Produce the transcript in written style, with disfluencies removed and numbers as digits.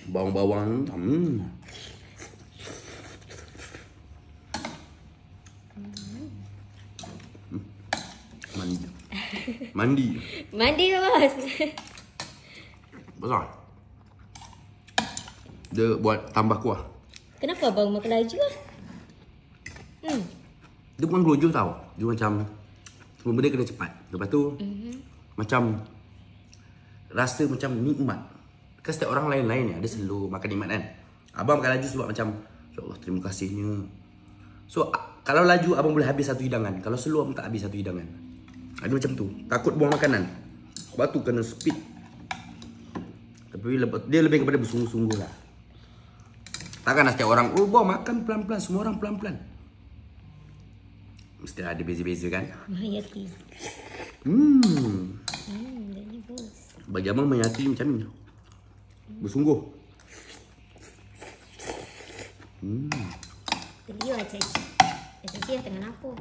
Bawang-bawang. Mandi. Mandi ke bos? Besar. Dia buat tambah kuah. Kenapa abang makan laju lah? Dia bukan gelojo tau. Dia macam semua benda kena cepat. Lepas tu macam rasa macam nikmat. Kan setiap orang lain-lain ya. Dia selalu makan nikmat kan. Abang makan laju sebab macam ya Allah terima kasihnya. So kalau laju abang boleh habis satu hidangan. Kalau slow abang tak habis satu hidangan. Ada macam tu. Takut buang makanan. Sebab tu kena speed. Tapi dia lebih kepada bersungguh-sungguh lah. Takkanlah setiap orang, oh bang makan pelan-pelan. Semua orang pelan-pelan. Mesti ada beza-beza kan. Menghayati. Dia bos. Bagi abang menghayati macam ni. Bersungguh. Terlihat Cici. Cici yang tengah apa?